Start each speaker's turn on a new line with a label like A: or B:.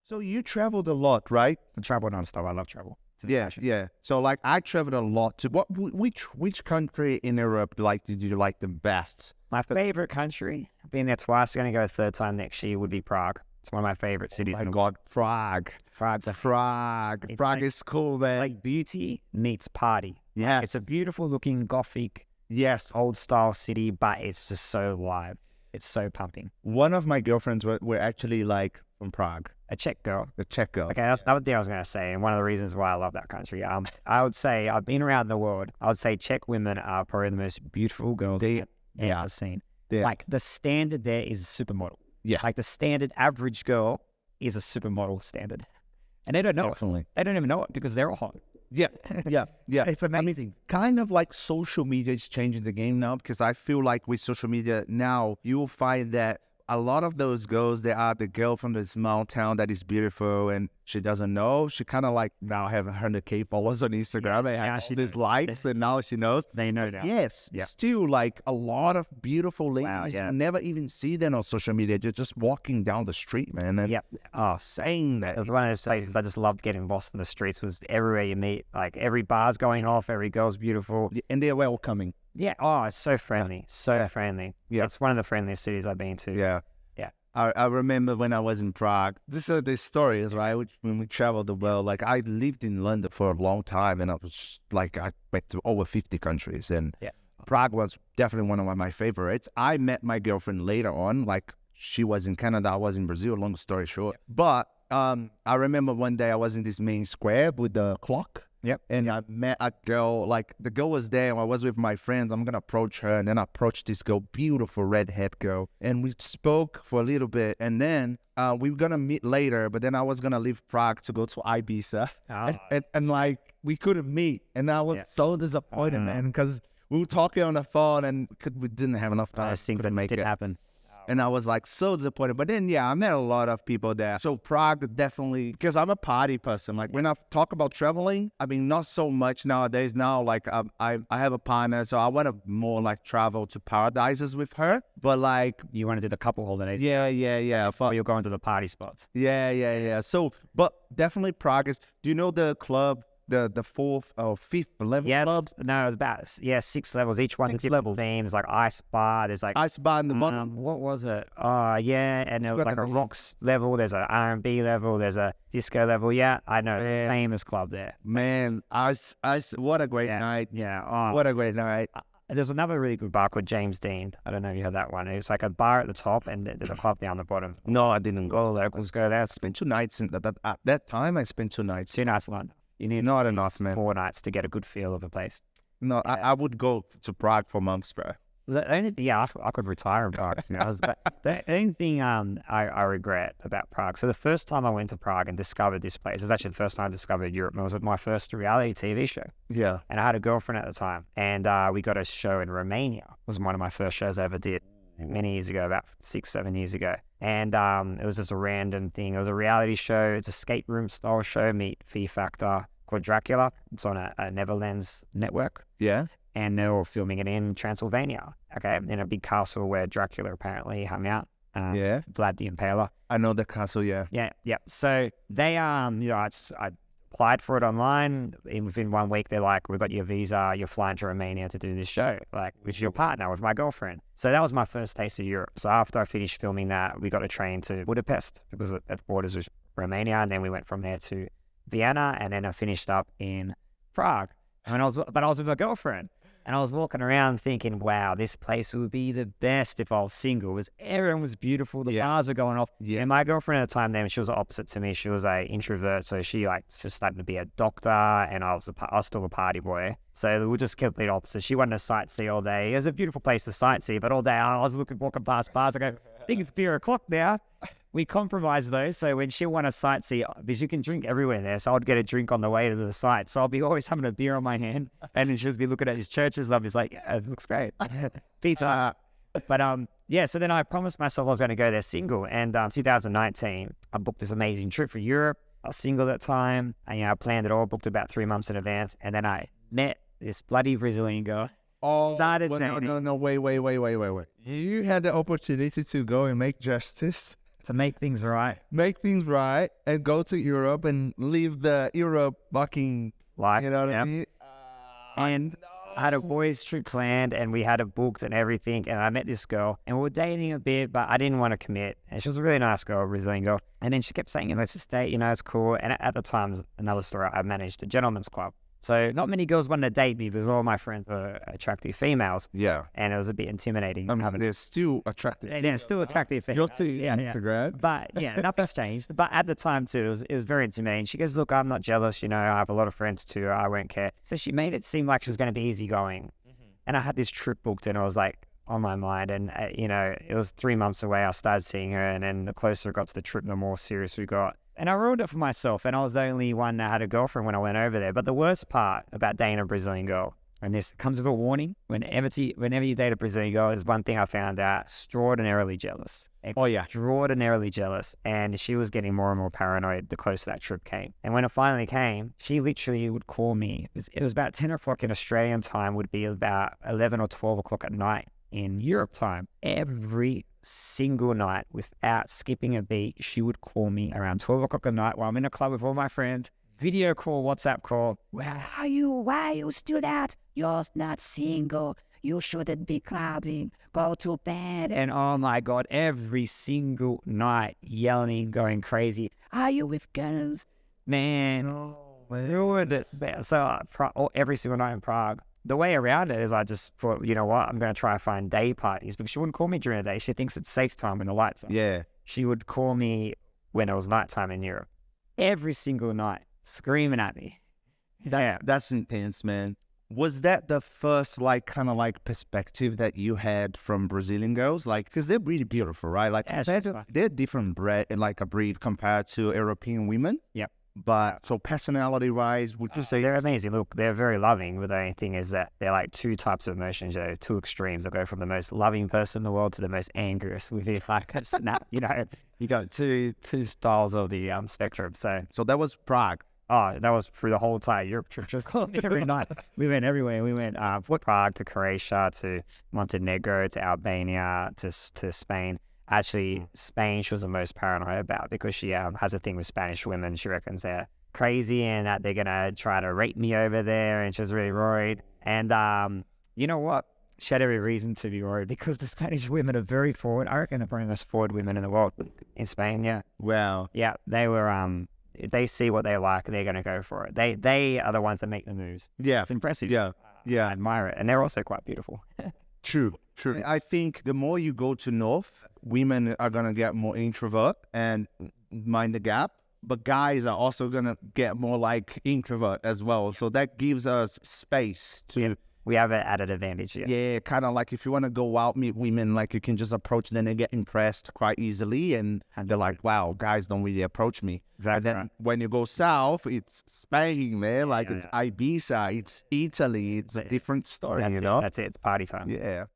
A: So you traveled a lot, right?
B: I travel nonstop. I love travel.
A: Yeah, yeah. So like I traveled a lot to which country in Europe did you like the best?
B: My favorite country, been there twice, going to go a third time next year, would be Prague. It's one of my favorite cities.
A: Oh my God, Prague.
B: Prague's
A: Prague is cool, man.
B: It's like beauty meets party.
A: Yeah,
B: It's a beautiful looking Gothic,
A: yes,
B: old style city, but it's just so live. It's so pumping.
A: One of my girlfriends were actually like from Prague,
B: A Czech girl.
A: the Czech girl.
B: Okay, that's another thing I was going to say, and one of the reasons why I love that country. I would say, I've been around the world. I would say Czech women are probably the most beautiful girls I've ever seen.
A: Yeah.
B: Like the standard there is a supermodel.
A: Yeah.
B: Like the standard average girl is a supermodel standard. And they don't know
A: Definitely.
B: it. They don't even know it because they're all hot.
A: Yeah, yeah, yeah.
B: It's amazing.
A: Kind of like social media is changing the game now, because I feel like with social media now, you'll find that a lot of those girls, they are the girl from the small town that is beautiful and she doesn't know. She kind of like now have 100K followers on Instagram and has all these likes, and now she knows.
B: They know now.
A: Yes,
B: Yeah.
A: still like a lot of beautiful ladies.
B: yeah.
A: You never even see them on social media. You're just walking down the street, man. And
B: Yep. Oh,
A: saying that.
B: it was one of those places I just loved getting lost in the streets. Was everywhere you meet, like every bar's going off, every girl's beautiful.
A: And they're welcoming.
B: Yeah. Oh, it's so friendly. So friendly.
A: Yeah.
B: It's one of the friendliest cities I've been to.
A: Yeah.
B: Yeah.
A: I remember when I was in Prague. These are the stories, right? When we traveled the world, like I lived in London for a long time, and I was like, I went to over 50 countries, and
B: Yeah.
A: Prague was definitely one of my favorites. I met my girlfriend later on, like she was in Canada, I was in Brazil, long story short. But I remember one day I was in this main square with the clock.
B: Yep.
A: And I met a girl, like the girl was there and I was with my friends. I'm going to approach her, and then I approached this girl, beautiful redhead girl. And we spoke for a little bit, and then we were going to meet later, but then I was going to leave Prague to go to Ibiza. And like we couldn't meet. And I was so disappointed, man, because we were talking on the phone and we didn't have enough time.
B: Those things
A: to
B: that
A: make
B: didn't
A: it
B: happen.
A: And I was like so disappointed. But then, yeah, I met a lot of people there. So Prague definitely, because I'm a party person. Like when I talk about traveling, I mean, not so much nowadays. Now, like I have a partner, so I want to more like travel to paradises with her. But like,
B: You want to do the couple holidays?
A: yeah.
B: Or you're going to the party spots?
A: Yeah. So, but definitely Prague is, do you know the club, the fourth or fifth level
B: Yes.
A: club?
B: No, it was about 6 levels. Each one's a
A: 6
B: different
A: levels.
B: theme. There's like ice bar. There's like
A: Ice bar in the bottom.
B: what was it? Yeah, and there was
A: Got
B: like
A: the
B: a
A: name.
B: rocks level. There's an R&B level. There's a disco level. Yeah, I know. It's a famous club there.
A: Man, what a great night.
B: Yeah. Oh,
A: What a great night.
B: there's another really good bar called James Dean. I don't know if you heard that one. It's like a bar at the top and there's a club down the bottom.
A: No, I didn't go.
B: All the locals go there. It's
A: Spent 2 nights in at that time. I spent 2 nights.
B: 2 nights long. You need
A: Not enough, man.
B: 4 nights to get a good feel of a place.
A: No, I would go to Prague for months, bro.
B: The only thing, I could retire in Prague, to be honest. But the only thing I regret about Prague, so the first time I went to Prague and discovered this place, it was actually the first time I discovered Europe. It was my first reality TV show.
A: Yeah.
B: And I had a girlfriend at the time. And we got a show in Romania. It was one of my first shows I ever did many years ago, about 6-7 years ago. And it was just a random thing. It was a reality show. It's a escape room style show, meet Fear Factor, called Dracula. It's on a Netherlands network.
A: Yeah.
B: And they were filming it in Transylvania, okay, in a big castle where Dracula apparently hung out.
A: Yeah.
B: Vlad the Impaler.
A: I know the castle, yeah.
B: Yeah. So they, I applied for it online. Within 1 week, they're like, "We've got your visa. You're flying to Romania to do this show, like with your partner, with my girlfriend." So that was my first taste of Europe. So after I finished filming that, we got a train to Budapest because it borders with Romania, and then we went from there to Vienna, and then I finished up in Prague. And I was with my girlfriend. And I was walking around thinking, wow, this place would be the best if I was single. Everyone was beautiful. The bars were going off.
A: Yeah.
B: And my girlfriend at the time, then she was opposite to me. She was an introvert. So she just started to be a doctor. And I was still a party boy. So we were just complete opposite. She wanted to sightsee all day. It was a beautiful place to sightsee. But all day I was walking past bars. I go, I think it's beer o'clock now. We compromised though, so when she wanted to sightsee, because you can drink everywhere there, so I'd get a drink on the way to the site. So I'll be always having a beer on my hand, and then she'll be looking at his churches. Love, he's like, yeah, it looks great. Pizza. But so then I promised myself I was going to go there single, and 2019, I booked this amazing trip for Europe. I was single at the time, and I planned it all, booked about 3 months in advance, and then I met this bloody Brazilian girl.
A: No, wait. You had the opportunity to go and make justice
B: to make things right.
A: Make things right and go to Europe and live the Europe fucking
B: Life,
A: you know what
B: yeah.
A: I mean?
B: And I had a boys trip planned and we had it booked and everything. And I met this girl and we were dating a bit, but I didn't want to commit. And she was a really nice girl, a Brazilian girl. And then she kept saying, let's just date, it's cool. And at the time, another story, I managed a gentleman's club. So not many girls wanted to date me because all my friends were attractive females.
A: Yeah.
B: And it was a bit intimidating.
A: I mean, they're still attractive.
B: They're still attractive females.
A: Guilty Instagram.
B: But yeah, nothing's changed. But at the time too, it was very intimidating. She goes, look, I'm not jealous. I have a lot of friends too. I won't care. So she made it seem like she was going to be easygoing. And I had this trip booked and I was like on my mind. And, it was 3 months away. I started seeing her. And then the closer it got to the trip, the more serious we got. And I ruined it for myself. And I was the only one that had a girlfriend when I went over there. But the worst part about dating a Brazilian girl, and this comes with a warning, whenever you date a Brazilian girl, is one thing I found out, extraordinarily jealous.
A: Oh, yeah.
B: Extraordinarily jealous. And she was getting more and more paranoid the closer that trip came. And when it finally came, she literally would call me. It was about 10 o'clock in Australian time, would be about 11 or 12 o'clock at night in Europe time. Every single night, without skipping a beat, she would call me around 12 o'clock at night while I'm in a club with all my friends. Video call, WhatsApp call. Where are you? Why are you still out? You're not single. You shouldn't be clubbing. Go to bed. And oh my God, every single night yelling, going crazy. Are you with girls? Man, ruined it. So every single night in Prague. The way around it is I just thought, you know what, I'm going to try and find day parties because she wouldn't call me during the day. She thinks it's safe time when the lights are.
A: Yeah.
B: She would call me when it was nighttime in Europe. Every single night, screaming at me.
A: That's intense, man. Was that the first kind of perspective that you had from Brazilian girls? Because they're really beautiful, right? They're different breed, a breed compared to European women.
B: Yep.
A: But so personality-wise, would you say
B: they're amazing? Look, they're very loving, but the only thing is that they're like two types of emotions, two extremes. They go from the most loving person in the world to the most angrious. We feel like snap, you got two styles of the spectrum. So
A: that was Prague.
B: Oh, that was through the whole entire Europe trip. Just every night. We went everywhere. We went from Prague to Croatia to Montenegro to Albania to Spain. Actually, Spain she was the most paranoid about because she has a thing with Spanish women. She reckons they're crazy and that they're going to try to rape me over there, and she's really worried. And you know what? She had every reason to be worried because the Spanish women are very forward. I reckon they're probably the most forward women in the world in Spain, yeah.
A: Wow.
B: Yeah, they were, they see what they like, they're going to go for it. They are the ones that make the moves.
A: Yeah.
B: It's impressive.
A: Yeah.
B: I admire it. And they're also quite beautiful.
A: True. I think the more you go to north, women are going to get more introvert and mind the gap. But guys are also going to get more introvert as well. So that gives us space to...
B: We have an added advantage, yeah.
A: Yeah, kind of if you want to go out, meet women, you can just approach them and they get impressed quite easily. And they're like, wow, guys don't really approach me.
B: Exactly.
A: And then when you go south, it's Spain, man. It's Ibiza, it's Italy. It's a different story,
B: That's it. It's party time.
A: Yeah.